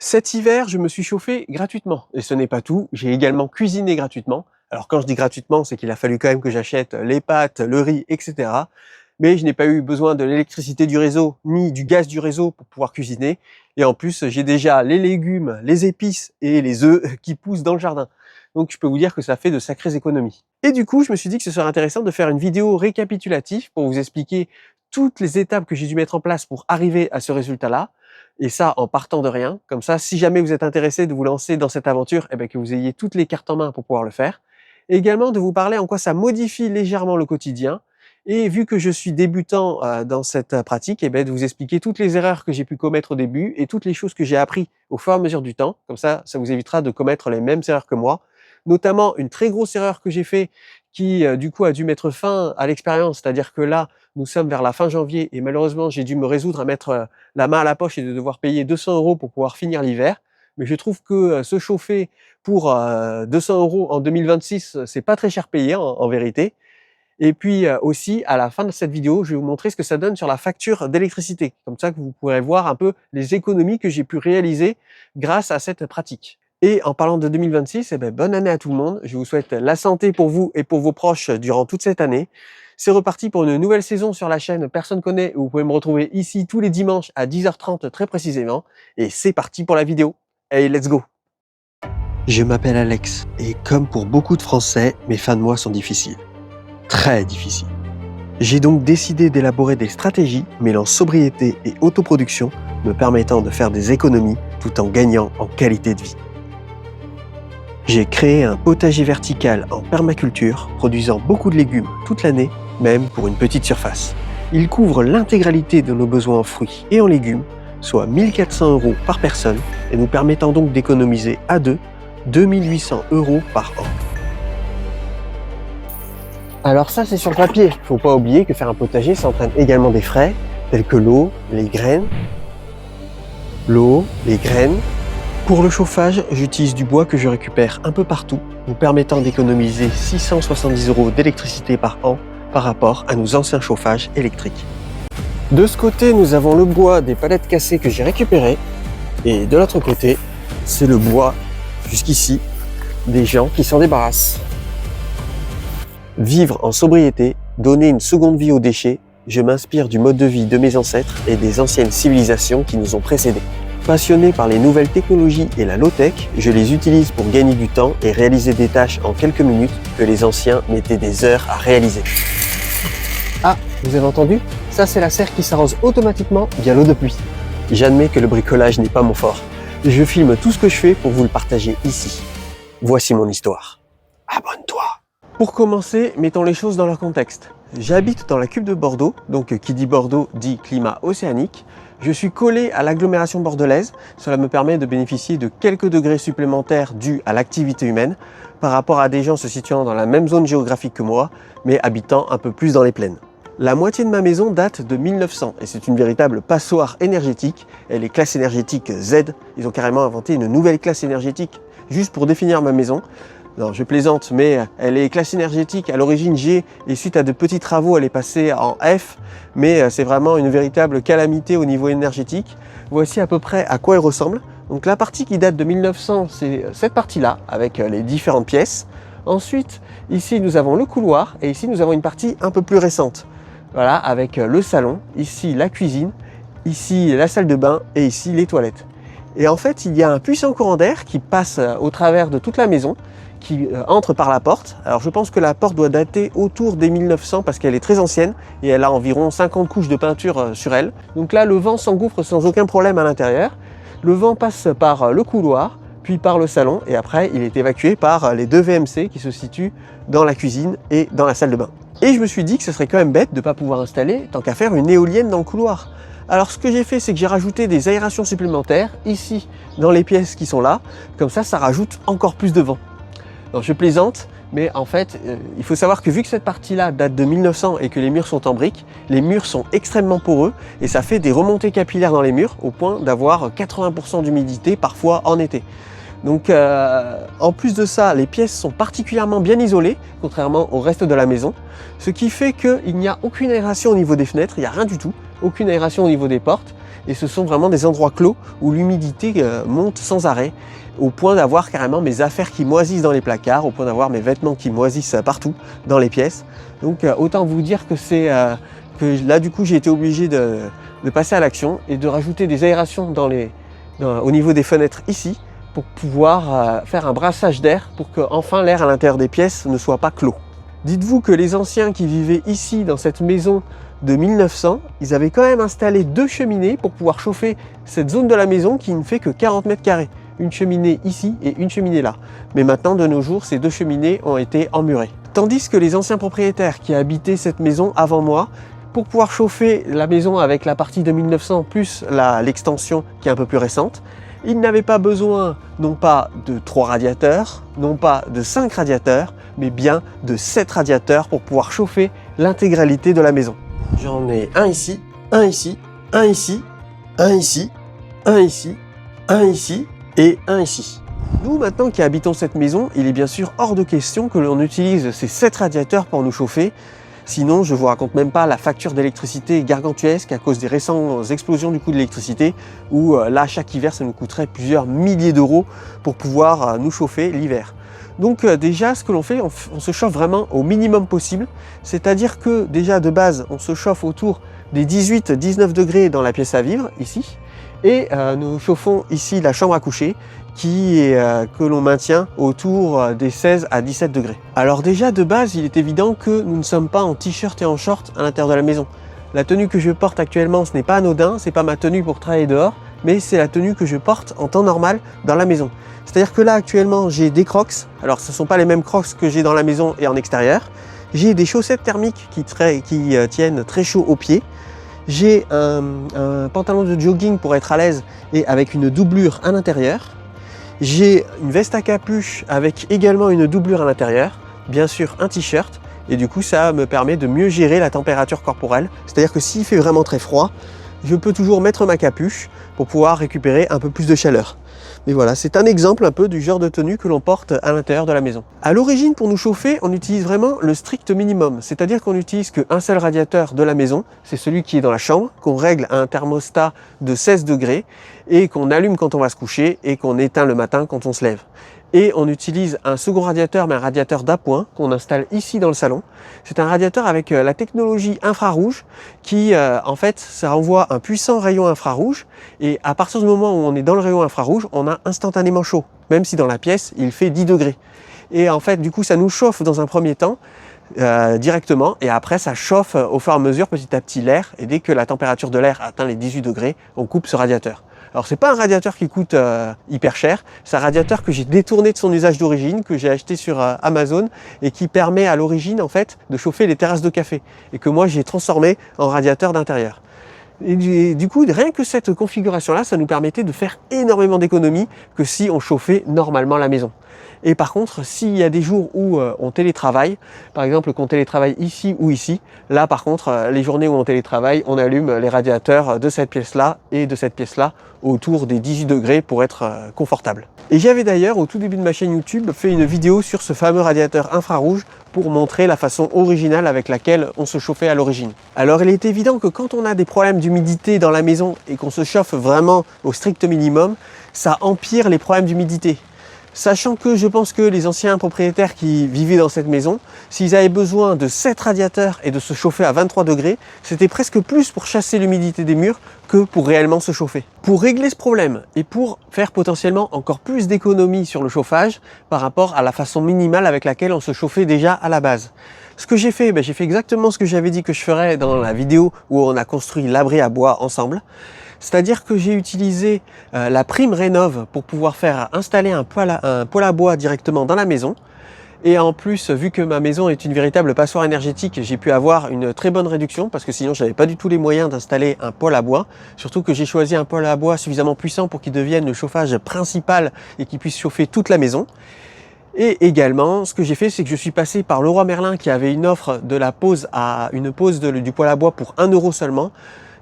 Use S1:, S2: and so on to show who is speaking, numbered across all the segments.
S1: Cet hiver, je me suis chauffé gratuitement. Et ce n'est pas tout, j'ai également cuisiné gratuitement. Alors quand je dis gratuitement, c'est qu'il a fallu quand même que j'achète les pâtes, le riz, etc. Mais je n'ai pas eu besoin de l'électricité du réseau, ni du gaz du réseau pour pouvoir cuisiner. Et en plus, j'ai déjà les légumes, les épices et les œufs qui poussent dans le jardin. Donc je peux vous dire que ça fait de sacrées économies. Et du coup, je me suis dit que ce serait intéressant de faire une vidéo récapitulative pour vous expliquer toutes les étapes que j'ai dû mettre en place pour arriver à ce résultat-là. Et ça, en partant de rien. Comme ça, si jamais vous êtes intéressé de vous lancer dans cette aventure, eh bien, que vous ayez toutes les cartes en main pour pouvoir le faire. Et également de vous parler en quoi ça modifie légèrement le quotidien. Et vu que je suis débutant dans cette pratique, eh bien, de vous expliquer toutes les erreurs que j'ai pu commettre au début et toutes les choses que j'ai appris au fur et à mesure du temps. Comme ça vous évitera de commettre les mêmes erreurs que moi. Notamment, une très grosse erreur que j'ai fait qui, du coup, a dû mettre fin à l'expérience. C'est-à-dire que là, nous sommes vers la fin janvier et malheureusement, j'ai dû me résoudre à mettre la main à la poche et de devoir payer 200 € pour pouvoir finir l'hiver. Mais je trouve que se chauffer pour 200 € en 2026, c'est pas très cher payé en vérité. Et puis aussi, à la fin de cette vidéo, je vais vous montrer ce que ça donne sur la facture d'électricité. Comme ça que vous pourrez voir un peu les économies que j'ai pu réaliser grâce à cette pratique. Et en parlant de 2026, eh bien, bonne année à tout le monde. Je vous souhaite la santé pour vous et pour vos proches durant toute cette année. C'est reparti pour une nouvelle saison sur la chaîne Personne connaît, où vous pouvez me retrouver ici tous les dimanches à 10h30 très précisément. Et c'est parti pour la vidéo. Hey, let's go! Je m'appelle Alex et comme pour beaucoup de Français, mes fins de mois sont difficiles. Très difficiles. J'ai donc décidé d'élaborer des stratégies mêlant sobriété et autoproduction, me permettant de faire des économies tout en gagnant en qualité de vie. J'ai créé un potager vertical en permaculture, produisant beaucoup de légumes toute l'année, même pour une petite surface. Il couvre l'intégralité de nos besoins en fruits et en légumes, soit 1 400 € par personne, et nous permettant donc d'économiser à deux 2 800 € par an. Alors ça, c'est sur le papier. Faut pas oublier que faire un potager, ça entraîne également des frais, tels que l'eau, les graines. Pour le chauffage, j'utilise du bois que je récupère un peu partout, nous permettant d'économiser 670 € d'électricité par an par rapport à nos anciens chauffages électriques. De ce côté, nous avons le bois des palettes cassées que j'ai récupérées, et de l'autre côté, c'est le bois, jusqu'ici, des gens qui s'en débarrassent. Vivre en sobriété, donner une seconde vie aux déchets, je m'inspire du mode de vie de mes ancêtres et des anciennes civilisations qui nous ont précédés. Passionné par les nouvelles technologies et la low-tech, je les utilise pour gagner du temps et réaliser des tâches en quelques minutes que les anciens mettaient des heures à réaliser. Ah, vous avez entendu? Ça, c'est la serre qui s'arrose automatiquement via l'eau de pluie. J'admets que le bricolage n'est pas mon fort. Je filme tout ce que je fais pour vous le partager ici. Voici mon histoire. Abonne-toi. Pour commencer, mettons les choses dans leur contexte. J'habite dans la Cube de Bordeaux, donc qui dit Bordeaux dit climat océanique. Je suis collé à l'agglomération bordelaise. Cela me permet de bénéficier de quelques degrés supplémentaires dus à l'activité humaine par rapport à des gens se situant dans la même zone géographique que moi, mais habitant un peu plus dans les plaines. La moitié de ma maison date de 1900 et c'est une véritable passoire énergétique. Elle est classe énergétique Z. Ils ont carrément inventé une nouvelle classe énergétique juste pour définir ma maison. Non, je plaisante, mais elle est classe énergétique à l'origine G et suite à de petits travaux, elle est passée en F, mais c'est vraiment une véritable calamité au niveau énergétique. Voici à peu près à quoi elle ressemble. Donc la partie qui date de 1900, c'est cette partie-là, avec les différentes pièces. Ensuite, ici nous avons le couloir et ici nous avons une partie un peu plus récente. Voilà, avec le salon, ici la cuisine, ici la salle de bain et ici les toilettes. Et en fait, il y a un puissant courant d'air qui passe au travers de toute la maison, qui entre par la porte. Alors je pense que la porte doit dater autour des 1900 parce qu'elle est très ancienne et elle a environ 50 couches de peinture sur elle. Donc là, le vent s'engouffre sans aucun problème à l'intérieur. Le vent passe par le couloir, puis par le salon et après il est évacué par les deux VMC qui se situent dans la cuisine et dans la salle de bain. Et je me suis dit que ce serait quand même bête de ne pas pouvoir installer, tant qu'à faire, une éolienne dans le couloir. Alors ce que j'ai fait, c'est que j'ai rajouté des aérations supplémentaires ici dans les pièces qui sont là. Comme ça, ça rajoute encore plus de vent. Alors, je plaisante, mais en fait, il faut savoir que vu que cette partie-là date de 1900 et que les murs sont en briques, les murs sont extrêmement poreux et ça fait des remontées capillaires dans les murs au point d'avoir 80% d'humidité parfois en été. Donc en plus de ça, les pièces sont particulièrement bien isolées, contrairement au reste de la maison, ce qui fait qu'il n'y a aucune aération au niveau des fenêtres, il n'y a rien du tout, aucune aération au niveau des portes. et ce sont vraiment des endroits clos où l'humidité monte sans arrêt, au point d'avoir carrément mes affaires qui moisissent dans les placards, au point d'avoir mes vêtements qui moisissent partout dans les pièces. Donc autant vous dire que que là du coup j'ai été obligé de passer à l'action et de rajouter des aérations au niveau des fenêtres ici pour pouvoir faire un brassage d'air pour que enfin l'air à l'intérieur des pièces ne soit pas clos. Dites-vous que les anciens qui vivaient ici dans cette maison de 1900, ils avaient quand même installé 2 cheminées pour pouvoir chauffer cette zone de la maison qui ne fait que 40 mètres carrés. Une cheminée ici et une cheminée là. Mais maintenant, de nos jours, ces 2 cheminées ont été emmurées. Tandis que les anciens propriétaires qui habitaient cette maison avant moi, pour pouvoir chauffer la maison avec la partie de 1900 plus l'extension qui est un peu plus récente, ils n'avaient pas besoin non pas de 3 radiateurs, non pas de 5 radiateurs, mais bien de 7 radiateurs pour pouvoir chauffer l'intégralité de la maison. J'en ai un ici, un ici, un ici, un ici, un ici, un ici et un ici. Nous, maintenant qui habitons cette maison, il est bien sûr hors de question que l'on utilise ces 7 radiateurs pour nous chauffer. Sinon, je vous raconte même pas la facture d'électricité gargantuesque à cause des récentes explosions du coût de l'électricité où là, chaque hiver, ça nous coûterait plusieurs milliers d'euros pour pouvoir nous chauffer l'hiver. Donc déjà, ce que l'on fait, on se chauffe vraiment au minimum possible. C'est-à-dire que déjà de base, on se chauffe autour des 18-19 degrés dans la pièce à vivre, ici. Et nous chauffons ici la chambre à coucher que l'on maintient autour des 16 à 17 degrés. Alors déjà de base, il est évident que nous ne sommes pas en t-shirt et en short à l'intérieur de la maison. La tenue que je porte actuellement, ce n'est pas anodin, c'est pas ma tenue pour travailler dehors, mais c'est la tenue que je porte en temps normal dans la maison. C'est-à-dire que là actuellement, j'ai des crocs. Alors ce ne sont pas les mêmes crocs que j'ai dans la maison et en extérieur. J'ai des chaussettes thermiques qui tiennent très chaud aux pieds. J'ai un pantalon de jogging pour être à l'aise et avec une doublure à l'intérieur. J'ai une veste à capuche avec également une doublure à l'intérieur, bien sûr un t-shirt, et du coup ça me permet de mieux gérer la température corporelle. C'est-à-dire que s'il fait vraiment très froid, je peux toujours mettre ma capuche pour pouvoir récupérer un peu plus de chaleur. Mais voilà, c'est un exemple un peu du genre de tenue que l'on porte à l'intérieur de la maison. À l'origine, pour nous chauffer, on utilise vraiment le strict minimum. C'est-à-dire qu'on n'utilise qu'un seul radiateur de la maison, c'est celui qui est dans la chambre, qu'on règle à un thermostat de 16 degrés et qu'on allume quand on va se coucher et qu'on éteint le matin quand on se lève. Et on utilise un second radiateur, mais un radiateur d'appoint qu'on installe ici dans le salon. C'est un radiateur avec la technologie infrarouge qui, en fait, ça envoie un puissant rayon infrarouge. Et à partir du moment où on est dans le rayon infrarouge, on a instantanément chaud, même si dans la pièce, il fait 10 degrés. Et en fait, du coup, ça nous chauffe dans un premier temps directement. Et après, ça chauffe au fur et à mesure, petit à petit, l'air. Et dès que la température de l'air atteint les 18 degrés, on coupe ce radiateur. Alors c'est pas un radiateur qui coûte hyper cher, c'est un radiateur que j'ai détourné de son usage d'origine, que j'ai acheté sur Amazon et qui permet à l'origine en fait de chauffer les terrasses de café et que moi j'ai transformé en radiateur d'intérieur. Et du coup, rien que cette configuration-là, ça nous permettait de faire énormément d'économies que si on chauffait normalement la maison. Et par contre, s'il y a des jours où on télétravaille, par exemple qu'on télétravaille ici ou ici, là par contre, les journées où on télétravaille, on allume les radiateurs de cette pièce-là et de cette pièce-là autour des 18 degrés pour être confortable. Et j'avais d'ailleurs, au tout début de ma chaîne YouTube, fait une vidéo sur ce fameux radiateur infrarouge pour montrer la façon originale avec laquelle on se chauffait à l'origine. Alors il est évident que quand on a des problèmes d'humidité dans la maison et qu'on se chauffe vraiment au strict minimum, ça empire les problèmes d'humidité. Sachant que je pense que les anciens propriétaires qui vivaient dans cette maison, s'ils avaient besoin de 7 radiateurs et de se chauffer à 23 degrés, c'était presque plus pour chasser l'humidité des murs que pour réellement se chauffer. Pour régler ce problème et pour faire potentiellement encore plus d'économies sur le chauffage par rapport à la façon minimale avec laquelle on se chauffait déjà à la base. Ce que j'ai fait, j'ai fait exactement ce que j'avais dit que je ferais dans la vidéo où on a construit l'abri à bois ensemble. C'est-à-dire que j'ai utilisé la prime Rénov pour pouvoir faire installer un poêle à bois directement dans la maison. Et en plus, vu que ma maison est une véritable passoire énergétique, j'ai pu avoir une très bonne réduction parce que sinon je n'avais pas du tout les moyens d'installer un poêle à bois. Surtout que j'ai choisi un poêle à bois suffisamment puissant pour qu'il devienne le chauffage principal et qu'il puisse chauffer toute la maison. Et également, ce que j'ai fait, c'est que je suis passé par Leroy Merlin qui avait une offre de la pose à une pose du poêle à bois pour 1 € seulement.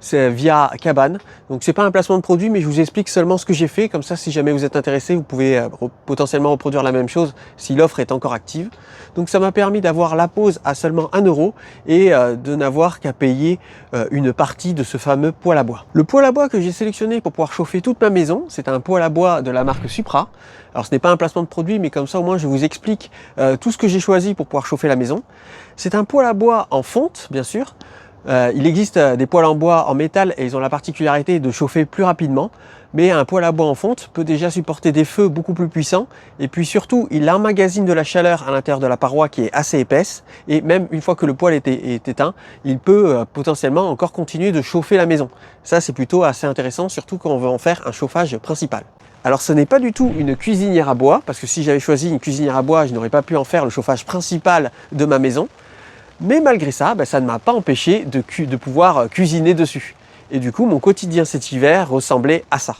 S1: c'est via Cabane. Donc c'est pas un placement de produit, mais je vous explique seulement ce que j'ai fait. Comme ça, si jamais vous êtes intéressé, vous pouvez potentiellement reproduire la même chose si l'offre est encore active. Donc ça m'a permis d'avoir la pose à seulement 1 € et de n'avoir qu'à payer une partie de ce fameux poêle à bois. Le poêle à bois que j'ai sélectionné pour pouvoir chauffer toute ma maison, c'est un poêle à bois de la marque Supra. Alors ce n'est pas un placement de produit, mais comme ça au moins je vous explique tout ce que j'ai choisi pour pouvoir chauffer la maison. C'est un poêle à bois en fonte, bien sûr. Il existe des poêles en bois en métal et ils ont la particularité de chauffer plus rapidement. Mais un poêle à bois en fonte peut déjà supporter des feux beaucoup plus puissants. Et puis surtout, il emmagasine de la chaleur à l'intérieur de la paroi qui est assez épaisse. Et même une fois que le poêle est éteint, il peut potentiellement encore continuer de chauffer la maison. Ça, c'est plutôt assez intéressant, surtout quand on veut en faire un chauffage principal. Alors ce n'est pas du tout une cuisinière à bois, parce que si j'avais choisi une cuisinière à bois, je n'aurais pas pu en faire le chauffage principal de ma maison. Mais malgré ça, ça ne m'a pas empêché de pouvoir cuisiner dessus. Et du coup, mon quotidien cet hiver ressemblait à ça.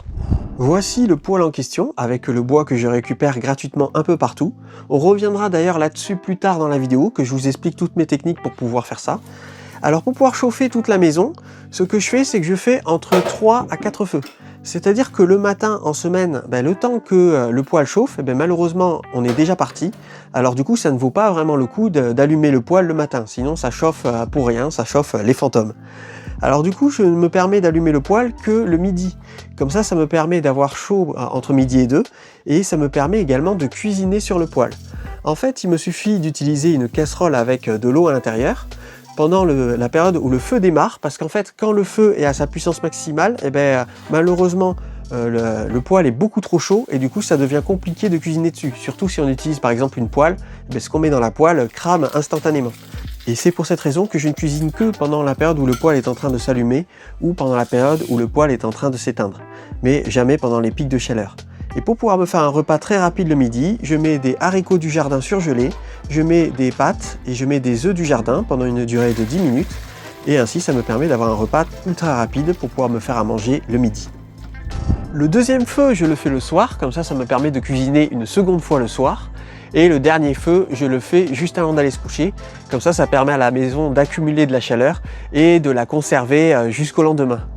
S1: Voici le poêle en question, avec le bois que je récupère gratuitement un peu partout. On reviendra d'ailleurs là-dessus plus tard dans la vidéo, que je vous explique toutes mes techniques pour pouvoir faire ça. Alors pour pouvoir chauffer toute la maison, ce que je fais, c'est que je fais entre 3 à 4 feux. C'est-à-dire que le matin, en semaine, le temps que le poêle chauffe, malheureusement, on est déjà parti. Alors du coup, ça ne vaut pas vraiment le coup d'allumer le poêle le matin. Sinon, ça chauffe pour rien, ça chauffe les fantômes. Alors du coup, je ne me permets d'allumer le poêle que le midi. Comme ça me permet d'avoir chaud entre midi et 2. Et ça me permet également de cuisiner sur le poêle. En fait, il me suffit d'utiliser une casserole avec de l'eau à l'intérieur pendant la période où le feu démarre, parce qu'en fait, quand le feu est à sa puissance maximale, malheureusement, le poêle est beaucoup trop chaud et du coup, ça devient compliqué de cuisiner dessus. Surtout si on utilise par exemple une poêle, ce qu'on met dans la poêle crame instantanément. Et c'est pour cette raison que je ne cuisine que pendant la période où le poêle est en train de s'allumer ou pendant la période où le poêle est en train de s'éteindre, mais jamais pendant les pics de chaleur. Et pour pouvoir me faire un repas très rapide le midi, je mets des haricots du jardin surgelés, je mets des pâtes et je mets des œufs du jardin pendant une durée de 10 minutes. Et ainsi, ça me permet d'avoir un repas ultra rapide pour pouvoir me faire à manger le midi. Le deuxième feu, je le fais le soir, comme ça me permet de cuisiner une seconde fois le soir. Et le dernier feu, je le fais juste avant d'aller se coucher. Comme ça permet à la maison d'accumuler de la chaleur et de la conserver jusqu'au lendemain.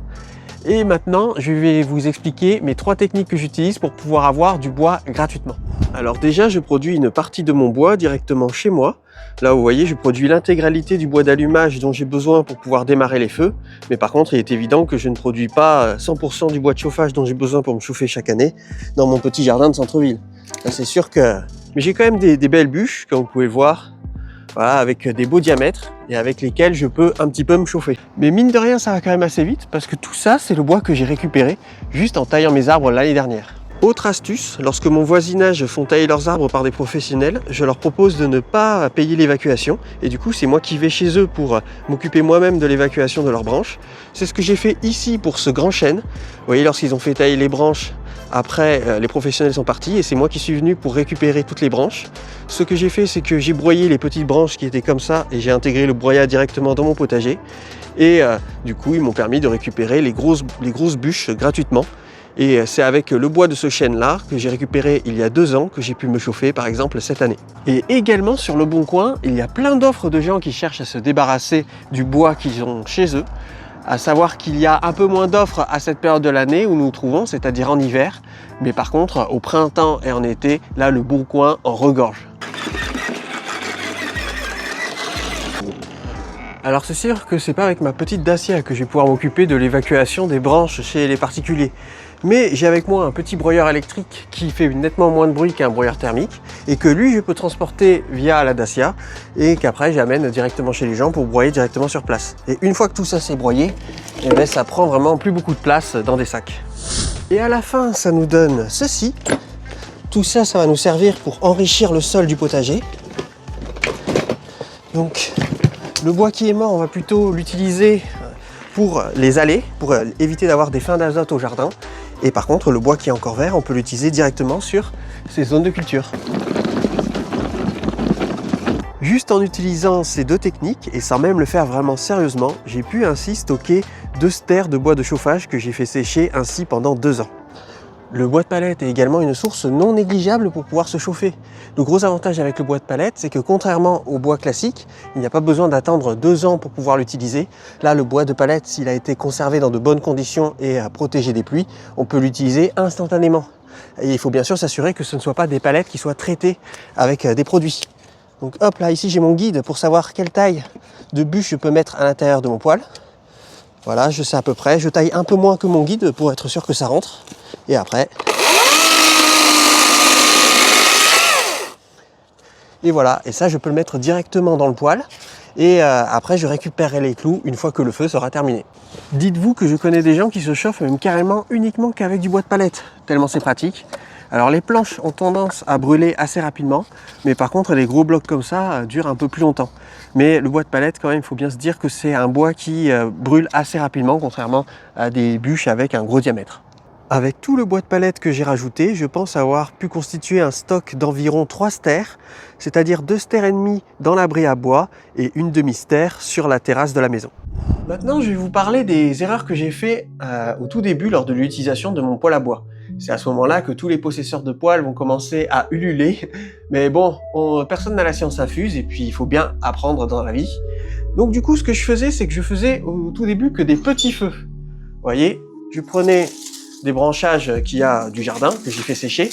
S1: Et maintenant, je vais vous expliquer mes 3 techniques que j'utilise pour pouvoir avoir du bois gratuitement. Alors déjà, je produis une partie de mon bois directement chez moi. Là, vous voyez, je produis l'intégralité du bois d'allumage dont j'ai besoin pour pouvoir démarrer les feux. Mais par contre, il est évident que je ne produis pas 100% du bois de chauffage dont j'ai besoin pour me chauffer chaque année dans mon petit jardin de centre-ville. C'est sûr que... Mais j'ai quand même des belles bûches, comme vous pouvez le voir. Voilà, avec des beaux diamètres et avec lesquels je peux un petit peu me chauffer. Mais mine de rien, ça va quand même assez vite parce que tout ça, c'est le bois que j'ai récupéré juste en taillant mes arbres l'année dernière. Autre astuce, lorsque mon voisinage font tailler leurs arbres par des professionnels, je leur propose de ne pas payer l'évacuation et du coup, c'est moi qui vais chez eux pour m'occuper moi-même de l'évacuation de leurs branches. C'est ce que j'ai fait ici pour ce grand chêne. Vous voyez, lorsqu'ils ont fait tailler les branches, après, les professionnels sont partis et c'est moi qui suis venu pour récupérer toutes les branches. Ce que j'ai fait, c'est que j'ai broyé les petites branches qui étaient comme ça et j'ai intégré le broyat directement dans mon potager. Et du coup, ils m'ont permis de récupérer les grosses bûches gratuitement. Et c'est avec le bois de ce chêne-là que j'ai récupéré il y a 2 ans que j'ai pu me chauffer, par exemple, cette année. Et également sur le Bon Coin, il y a plein d'offres de gens qui cherchent à se débarrasser du bois qu'ils ont chez eux. À savoir qu'il y a un peu moins d'offres à cette période de l'année où nous nous trouvons, c'est-à-dire en hiver. Mais par contre, au printemps et en été, là, le Bon Coin en regorge. Alors c'est sûr que c'est pas avec ma petite Dacia que je vais pouvoir m'occuper de l'évacuation des branches chez les particuliers. Mais j'ai avec moi un petit broyeur électrique qui fait nettement moins de bruit qu'un broyeur thermique et que lui je peux transporter via la Dacia et qu'après j'amène directement chez les gens pour broyer directement sur place. Et une fois que tout ça c'est broyé, ça prend vraiment plus beaucoup de place dans des sacs. Et à la fin ça nous donne ceci. Tout ça, ça va nous servir pour enrichir le sol du potager. Donc le bois qui est mort, on va plutôt l'utiliser pour les allées, pour éviter d'avoir des fins d'azote au jardin. Et par contre, le bois qui est encore vert, on peut l'utiliser directement sur ces zones de culture. Juste en utilisant ces 2 techniques, et sans même le faire vraiment sérieusement, j'ai pu ainsi stocker 2 stères de bois de chauffage que j'ai fait sécher ainsi pendant 2 ans. Le bois de palette est également une source non négligeable pour pouvoir se chauffer. Le gros avantage avec le bois de palette, c'est que contrairement au bois classique, il n'y a pas besoin d'attendre 2 ans pour pouvoir l'utiliser. Là, le bois de palette, s'il a été conservé dans de bonnes conditions et protégé des pluies, on peut l'utiliser instantanément. Et il faut bien sûr s'assurer que ce ne soient pas des palettes qui soient traitées avec des produits. Donc hop, là ici j'ai mon guide pour savoir quelle taille de bûche je peux mettre à l'intérieur de mon poêle. Voilà, je sais à peu près, je taille un peu moins que mon guide pour être sûr que ça rentre. Et après... Et voilà, et ça je peux le mettre directement dans le poêle. Et après je récupérerai les clous une fois que le feu sera terminé. Dites-vous que je connais des gens qui se chauffent même carrément uniquement qu'avec du bois de palette, tellement c'est pratique. Alors les planches ont tendance à brûler assez rapidement, mais par contre les gros blocs comme ça durent un peu plus longtemps. Mais le bois de palette quand même, il faut bien se dire que c'est un bois qui brûle assez rapidement, contrairement à des bûches avec un gros diamètre. Avec tout le bois de palette que j'ai rajouté, je pense avoir pu constituer un stock d'environ 3 stères, c'est-à-dire 2 stères et demi dans l'abri à bois et une demi-stère sur la terrasse de la maison. Maintenant, je vais vous parler des erreurs que j'ai fait au tout début lors de l'utilisation de mon poêle à bois. C'est à ce moment-là que tous les possesseurs de poêles vont commencer à ululer. Mais bon, personne n'a la science infuse et puis il faut bien apprendre dans la vie. Donc du coup, ce que je faisais, c'est que je faisais au tout début que des petits feux. Vous voyez, je prenais des branchages qu'il y a du jardin que j'ai fait sécher.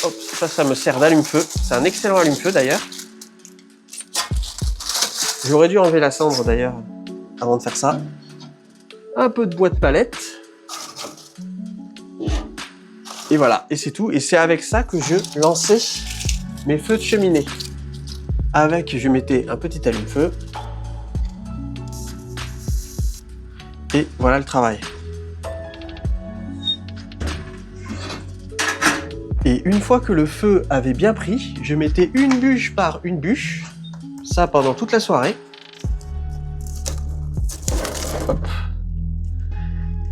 S1: Hop, ça me sert d'allume-feu. C'est un excellent allume-feu d'ailleurs. J'aurais dû enlever la cendre d'ailleurs avant de faire ça. Un peu de bois de palette. Et voilà, et c'est tout. Et c'est avec ça que je lançais mes feux de cheminée. Je mettais un petit allume-feu. Et voilà le travail. Et une fois que le feu avait bien pris, je mettais une bûche par une bûche. Ça pendant toute la soirée. Hop.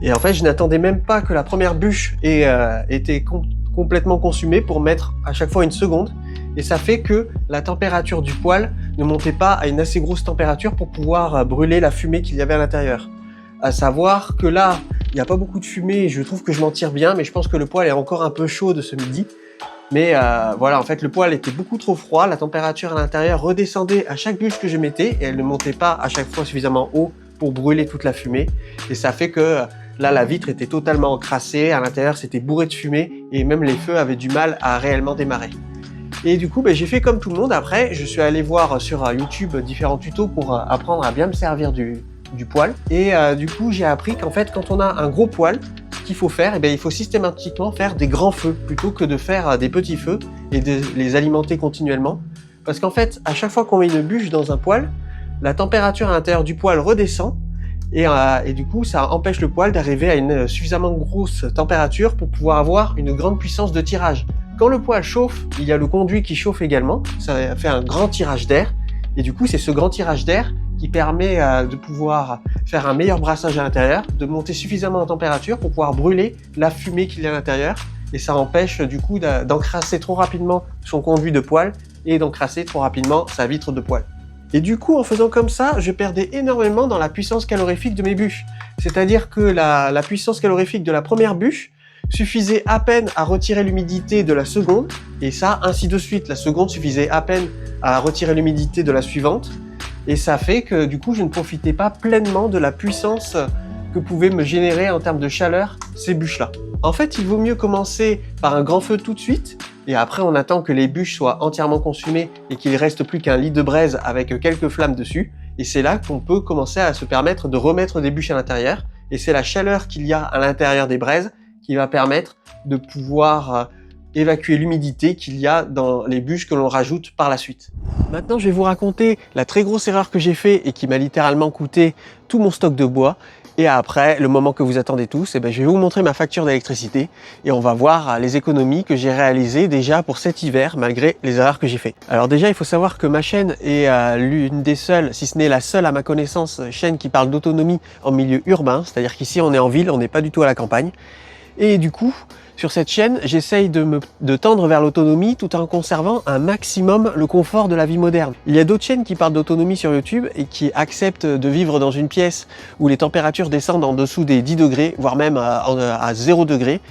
S1: Et en fait, je n'attendais même pas que la première bûche ait été complètement consumée pour mettre à chaque fois une seconde. Et ça fait que la température du poêle ne montait pas à une assez grosse température pour pouvoir brûler la fumée qu'il y avait à l'intérieur. À savoir que là, il n'y a pas beaucoup de fumée et je trouve que je m'en tire bien, mais je pense que le poêle est encore un peu chaud de ce midi. Mais voilà, en fait, le poêle était beaucoup trop froid, la température à l'intérieur redescendait à chaque bûche que je mettais et elle ne montait pas à chaque fois suffisamment haut pour brûler toute la fumée. Et ça fait que là, la vitre était totalement encrassée, à l'intérieur c'était bourré de fumée et même les feux avaient du mal à réellement démarrer. Et du coup, j'ai fait comme tout le monde. Après, je suis allé voir sur YouTube différents tutos pour apprendre à bien me servir du poêle. Et du coup, j'ai appris qu'en fait, quand on a un gros poêle, ce qu'il faut faire, il faut systématiquement faire des grands feux plutôt que de faire des petits feux et de les alimenter continuellement. Parce qu'en fait, à chaque fois qu'on met une bûche dans un poêle, la température à l'intérieur du poêle redescend et du coup, ça empêche le poêle d'arriver à une suffisamment grosse température pour pouvoir avoir une grande puissance de tirage. Quand le poêle chauffe, il y a le conduit qui chauffe également, ça fait un grand tirage d'air et du coup, c'est ce grand tirage d'air qui permet de pouvoir faire un meilleur brassage à l'intérieur, de monter suffisamment en température pour pouvoir brûler la fumée qu'il y a à l'intérieur et ça empêche du coup d'encrasser trop rapidement son conduit de poêle et d'encrasser trop rapidement sa vitre de poêle. Et du coup, en faisant comme ça, je perdais énormément dans la puissance calorifique de mes bûches. C'est-à-dire que la puissance calorifique de la première bûche suffisait à peine à retirer l'humidité de la seconde, et ça, ainsi de suite. La seconde suffisait à peine à retirer l'humidité de la suivante, et ça fait que du coup, je ne profitais pas pleinement de la puissance que pouvaient me générer en termes de chaleur ces bûches-là. En fait, il vaut mieux commencer par un grand feu tout de suite, et après on attend que les bûches soient entièrement consumées et qu'il ne reste plus qu'un lit de braise avec quelques flammes dessus, et c'est là qu'on peut commencer à se permettre de remettre des bûches à l'intérieur, et c'est la chaleur qu'il y a à l'intérieur des braises qui va permettre de pouvoir évacuer l'humidité qu'il y a dans les bûches que l'on rajoute par la suite. Maintenant, je vais vous raconter la très grosse erreur que j'ai fait et qui m'a littéralement coûté tout mon stock de bois. Et après, le moment que vous attendez tous, je vais vous montrer ma facture d'électricité et on va voir les économies que j'ai réalisées déjà pour cet hiver malgré les erreurs que j'ai fait. Alors déjà, il faut savoir que ma chaîne est l'une des seules, si ce n'est la seule à ma connaissance, chaîne qui parle d'autonomie en milieu urbain. C'est-à-dire qu'ici, on est en ville, on n'est pas du tout à la campagne. Et du coup, sur cette chaîne, j'essaye de tendre vers l'autonomie tout en conservant un maximum le confort de la vie moderne. Il y a d'autres chaînes qui parlent d'autonomie sur YouTube et qui acceptent de vivre dans une pièce où les températures descendent en dessous des 10 degrés, voire même à 0 degré.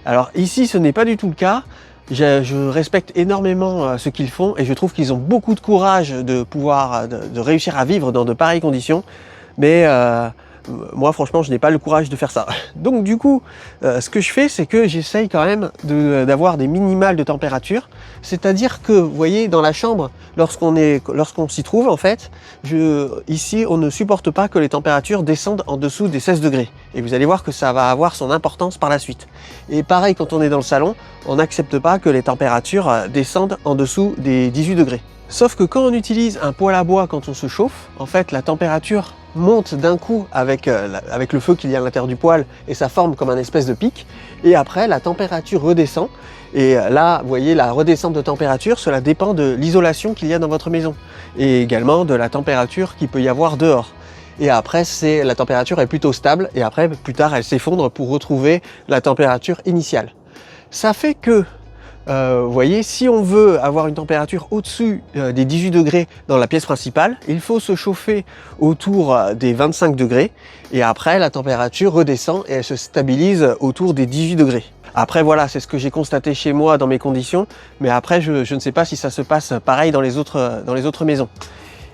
S1: Alors ici, ce n'est pas du tout le cas. Je respecte énormément ce qu'ils font et je trouve qu'ils ont beaucoup de courage de réussir à vivre dans de pareilles conditions. Mais moi, franchement, je n'ai pas le courage de faire ça. Donc du coup, ce que je fais, c'est que j'essaye quand même d'avoir des minimales de température. C'est-à-dire que, vous voyez, dans la chambre, lorsqu'on s'y trouve, en fait, ici, on ne supporte pas que les températures descendent en dessous des 16 degrés. Et vous allez voir que ça va avoir son importance par la suite. Et pareil, quand on est dans le salon, on n'accepte pas que les températures descendent en dessous des 18 degrés. Sauf que quand on utilise un poêle à bois quand on se chauffe, en fait, la température monte d'un coup avec le feu qu'il y a à l'intérieur du poêle et ça forme comme un espèce de pic. Et après, la température redescend. Et là, vous voyez, la redescente de température, cela dépend de l'isolation qu'il y a dans votre maison et également de la température qu'il peut y avoir dehors. Et après, la température est plutôt stable et après, plus tard, elle s'effondre pour retrouver la température initiale. Ça fait que vous voyez, si on veut avoir une température au-dessus des 18 degrés dans la pièce principale, il faut se chauffer autour des 25 degrés et après la température redescend et elle se stabilise autour des 18 degrés. Après voilà, c'est ce que j'ai constaté chez moi dans mes conditions, mais après je ne sais pas si ça se passe pareil dans les autres maisons.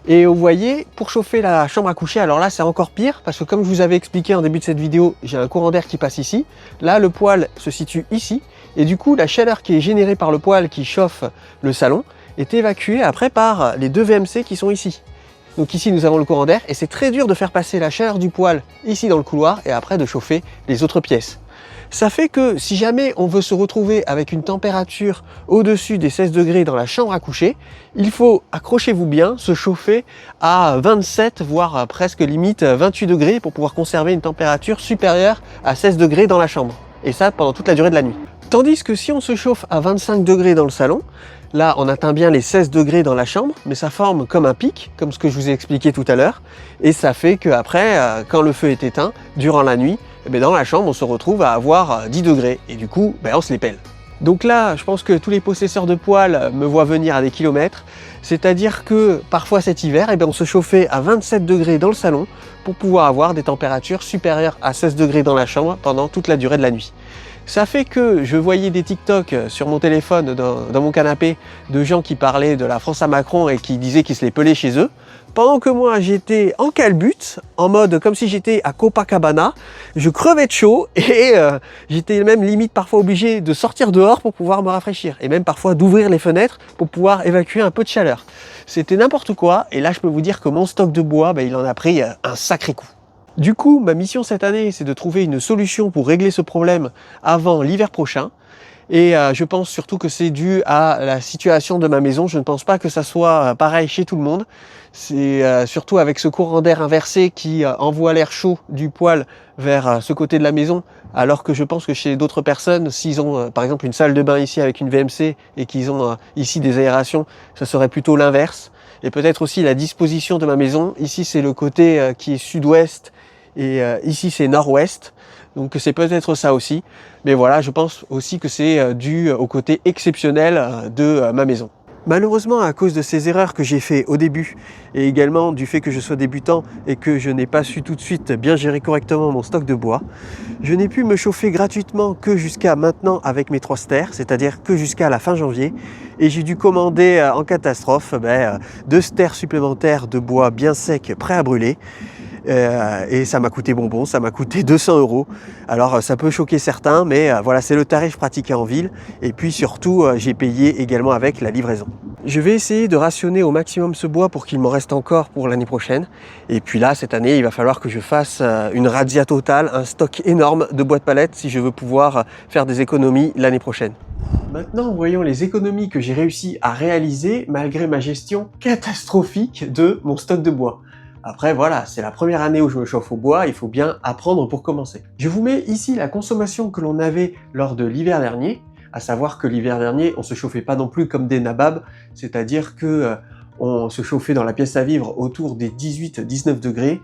S1: Et vous voyez, pour chauffer la chambre à coucher, alors là c'est encore pire parce que comme je vous avais expliqué en début de cette vidéo, j'ai un courant d'air qui passe ici. Là le poêle se situe ici et du coup la chaleur qui est générée par le poêle qui chauffe le salon est évacuée après par les deux VMC qui sont ici. Donc ici nous avons le courant d'air et c'est très dur de faire passer la chaleur du poêle ici dans le couloir et après de chauffer les autres pièces. Ça fait que si jamais on veut se retrouver avec une température au-dessus des 16 degrés dans la chambre à coucher, il faut, accrochez-vous bien, se chauffer à 27 voire presque limite 28 degrés pour pouvoir conserver une température supérieure à 16 degrés dans la chambre. Et ça pendant toute la durée de la nuit. Tandis que si on se chauffe à 25 degrés dans le salon, là on atteint bien les 16 degrés dans la chambre, mais ça forme comme un pic, comme ce que je vous ai expliqué tout à l'heure, et ça fait qu'après, quand le feu est éteint, durant la nuit, dans la chambre on se retrouve à avoir 10 degrés, et du coup on se les pèle. Donc là, je pense que tous les possesseurs de poêles me voient venir à des kilomètres, c'est-à-dire que parfois cet hiver, on se chauffait à 27 degrés dans le salon pour pouvoir avoir des températures supérieures à 16 degrés dans la chambre pendant toute la durée de la nuit. Ça fait que je voyais des TikTok sur mon téléphone dans mon canapé de gens qui parlaient de la France à Macron et qui disaient qu'ils se les pelaient chez eux. Pendant que moi j'étais en calbute, en mode comme si j'étais à Copacabana, je crevais de chaud et j'étais même limite parfois obligé de sortir dehors pour pouvoir me rafraîchir et même parfois d'ouvrir les fenêtres pour pouvoir évacuer un peu de chaleur. C'était n'importe quoi et là je peux vous dire que mon stock de bois, il en a pris un sacré coup. Du coup, ma mission cette année, c'est de trouver une solution pour régler ce problème avant l'hiver prochain. Et je pense surtout que c'est dû à la situation de ma maison. Je ne pense pas que ça soit pareil chez tout le monde. C'est surtout avec ce courant d'air inversé qui envoie l'air chaud du poêle vers ce côté de la maison. Alors que je pense que chez d'autres personnes, s'ils ont par exemple une salle de bain ici avec une VMC et qu'ils ont ici des aérations, ça serait plutôt l'inverse. Et peut-être aussi la disposition de ma maison. Ici, c'est le côté qui est sud-ouest et ici, c'est nord-ouest. Donc c'est peut-être ça aussi. Mais voilà, je pense aussi que c'est dû au côté exceptionnel de ma maison. Malheureusement, à cause de ces erreurs que j'ai fait au début et également du fait que je sois débutant et que je n'ai pas su tout de suite bien gérer correctement mon stock de bois, je n'ai pu me chauffer gratuitement que jusqu'à maintenant avec mes 3 stères, c'est-à-dire que jusqu'à la fin janvier. Et j'ai dû commander en catastrophe 2 stères supplémentaires de bois bien sec prêts à brûler. Et ça m'a coûté bonbon, ça m'a coûté 200 €. Alors ça peut choquer certains, mais voilà, c'est le tarif pratiqué en ville. Et puis surtout, j'ai payé également avec la livraison. Je vais essayer de rationner au maximum ce bois pour qu'il m'en reste encore pour l'année prochaine. Et puis là, cette année, il va falloir que je fasse une razzia totale, un stock énorme de bois de palette si je veux pouvoir faire des économies l'année prochaine. Maintenant, voyons les économies que j'ai réussi à réaliser malgré ma gestion catastrophique de mon stock de bois. Après voilà, c'est la première année où je me chauffe au bois, il faut bien apprendre pour commencer. Je vous mets ici la consommation que l'on avait lors de l'hiver dernier, à savoir que l'hiver dernier, on se chauffait pas non plus comme des nababs, c'est-à-dire que on se chauffait dans la pièce à vivre autour des 18-19 degrés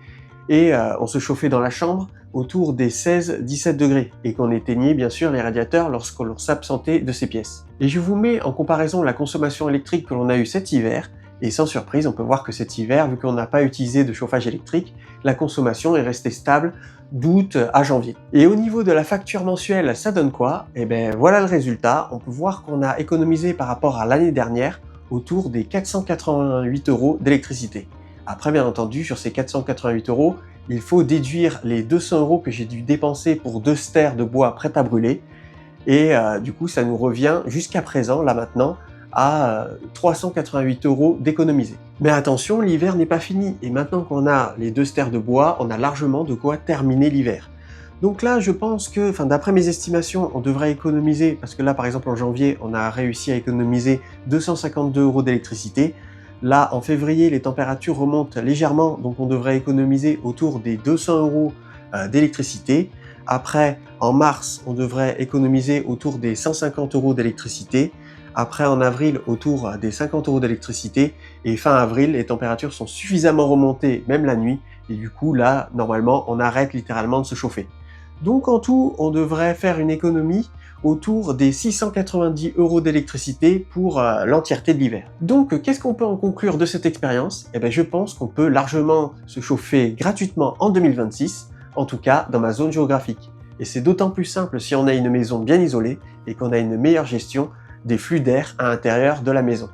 S1: et on se chauffait dans la chambre autour des 16-17 degrés et qu'on éteignait bien sûr les radiateurs lorsque l'on s'absentait de ces pièces. Et je vous mets en comparaison la consommation électrique que l'on a eue cet hiver, et sans surprise, on peut voir que cet hiver, vu qu'on n'a pas utilisé de chauffage électrique, la consommation est restée stable d'août à janvier. Et au niveau de la facture mensuelle, ça donne quoi? Eh bien voilà le résultat, on peut voir qu'on a économisé par rapport à l'année dernière autour des 488 € d'électricité. Après bien entendu, sur ces 488 €, il faut déduire les 200 € que j'ai dû dépenser pour 2 stères de bois prêts à brûler, et du coup ça nous revient jusqu'à présent, là maintenant, à 388 € d'économiser. Mais attention, l'hiver n'est pas fini, et maintenant qu'on a les 2 stères de bois, on a largement de quoi terminer l'hiver. Donc là, je pense que, d'après mes estimations, on devrait économiser, parce que là, par exemple, en janvier, on a réussi à économiser 252 € d'électricité. Là, en février, les températures remontent légèrement, donc on devrait économiser autour des 200 € d'électricité. Après, en mars, on devrait économiser autour des 150 € d'électricité. Après, en avril, autour des 50 € d'électricité. Et fin avril, les températures sont suffisamment remontées, même la nuit. Et du coup, là, normalement, on arrête littéralement de se chauffer. Donc en tout, on devrait faire une économie autour des 690 € d'électricité pour l'entièreté de l'hiver. Donc qu'est-ce qu'on peut en conclure de cette expérience? Eh bien je pense qu'on peut largement se chauffer gratuitement en 2026, en tout cas dans ma zone géographique. Et c'est d'autant plus simple si on a une maison bien isolée et qu'on a une meilleure gestion des flux d'air à l'intérieur de la maison.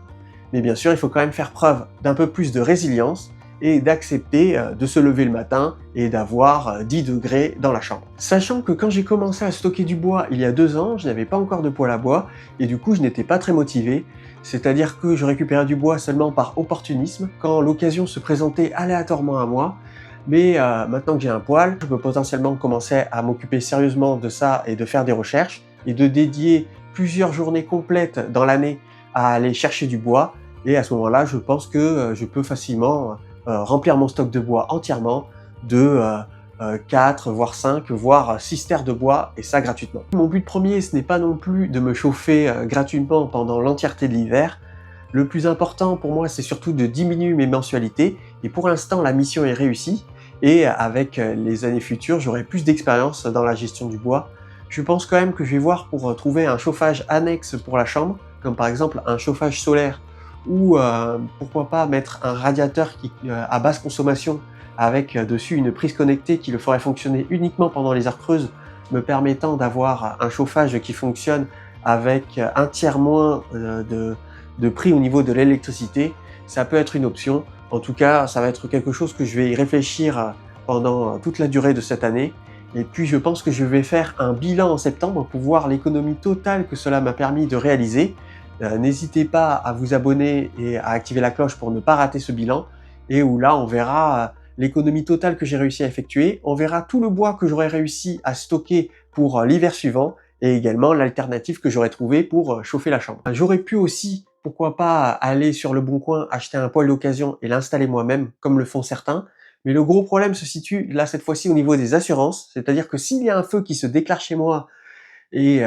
S1: Mais bien sûr, il faut quand même faire preuve d'un peu plus de résilience et d'accepter de se lever le matin et d'avoir 10 degrés dans la chambre. Sachant que quand j'ai commencé à stocker du bois il y a 2 ans, je n'avais pas encore de poêle à bois et du coup je n'étais pas très motivé, c'est-à-dire que je récupérais du bois seulement par opportunisme, quand l'occasion se présentait aléatoirement à moi. Mais maintenant que j'ai un poêle, je peux potentiellement commencer à m'occuper sérieusement de ça et de faire des recherches et de dédier plusieurs journées complètes dans l'année à aller chercher du bois. Et à ce moment-là, je pense que je peux facilement remplir mon stock de bois entièrement de 4, voire 5, voire 6 terres de bois, et ça gratuitement. Mon but premier, ce n'est pas non plus de me chauffer gratuitement pendant l'entièreté de l'hiver. Le plus important pour moi, c'est surtout de diminuer mes mensualités, et pour l'instant, la mission est réussie, et avec les années futures, j'aurai plus d'expérience dans la gestion du bois. Je pense quand même que je vais voir pour trouver un chauffage annexe pour la chambre, comme par exemple un chauffage solaire, ou pourquoi pas mettre un radiateur à basse consommation avec dessus une prise connectée qui le ferait fonctionner uniquement pendant les heures creuses, me permettant d'avoir un chauffage qui fonctionne avec un tiers moins de prix au niveau de l'électricité. Ça peut être une option. En tout cas, ça va être quelque chose que je vais y réfléchir pendant toute la durée de cette année. Et puis je pense que je vais faire un bilan en septembre pour voir l'économie totale que cela m'a permis de réaliser. N'hésitez pas à vous abonner et à activer la cloche pour ne pas rater ce bilan, et où là on verra l'économie totale que j'ai réussi à effectuer, on verra tout le bois que j'aurais réussi à stocker pour l'hiver suivant, et également l'alternative que j'aurais trouvée pour chauffer la chambre. J'aurais pu aussi, pourquoi pas, aller sur le Bon Coin, acheter un poêle d'occasion et l'installer moi-même, comme le font certains, mais le gros problème se situe là cette fois-ci au niveau des assurances, c'est-à-dire que s'il y a un feu qui se déclare chez moi et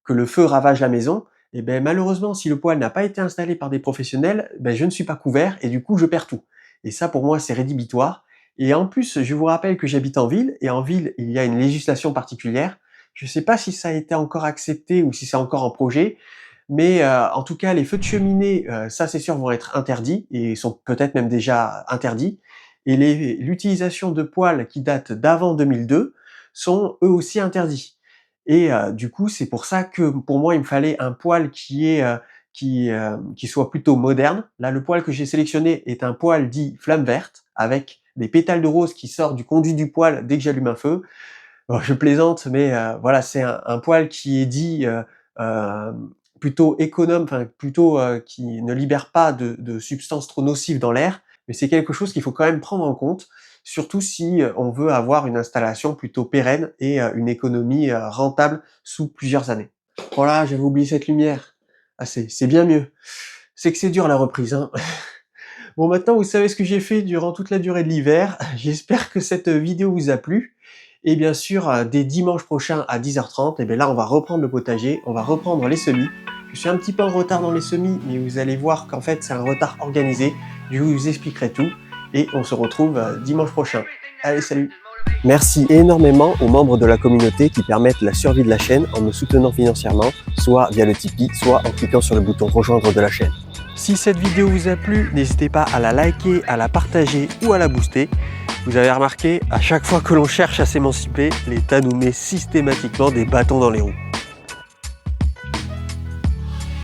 S1: que le feu ravage la maison, et ben malheureusement, si le poêle n'a pas été installé par des professionnels, ben je ne suis pas couvert et du coup je perds tout. Et ça pour moi c'est rédhibitoire. Et en plus, je vous rappelle que j'habite en ville, et en ville il y a une législation particulière. Je ne sais pas si ça a été encore accepté ou si c'est encore en projet, mais en tout cas les feux de cheminée, ça c'est sûr, vont être interdits, et sont peut-être même déjà interdits. Et l'utilisation de poêles qui datent d'avant 2002 sont eux aussi interdits. Et du coup, c'est pour ça que pour moi, il me fallait un poêle qui soit plutôt moderne. Là, le poêle que j'ai sélectionné est un poêle dit flamme verte, avec des pétales de rose qui sortent du conduit du poêle dès que j'allume un feu. Bon, je plaisante, mais voilà, c'est un poêle qui est dit plutôt économe, enfin plutôt qui ne libère pas de substances trop nocives dans l'air, mais c'est quelque chose qu'il faut quand même prendre en compte, surtout si on veut avoir une installation plutôt pérenne et une économie rentable sous plusieurs années. Voilà, j'avais oublié cette lumière. Ah, c'est bien mieux. C'est que c'est dur la reprise, hein. Bon, maintenant vous savez ce que j'ai fait durant toute la durée de l'hiver. J'espère que cette vidéo vous a plu. Et bien sûr, dès dimanche prochain à 10h30, et bien là on va reprendre le potager, on va reprendre les semis. Je suis un petit peu en retard dans les semis, mais vous allez voir qu'en fait c'est un retard organisé. Je vous expliquerai tout, et on se retrouve dimanche prochain. Allez, salut! Merci énormément aux membres de la communauté qui permettent la survie de la chaîne en me soutenant financièrement, soit via le Tipeee, soit en cliquant sur le bouton rejoindre de la chaîne. Si cette vidéo vous a plu, n'hésitez pas à la liker, à la partager ou à la booster. Vous avez remarqué, à chaque fois que l'on cherche à s'émanciper, l'État nous met systématiquement des bâtons dans les roues.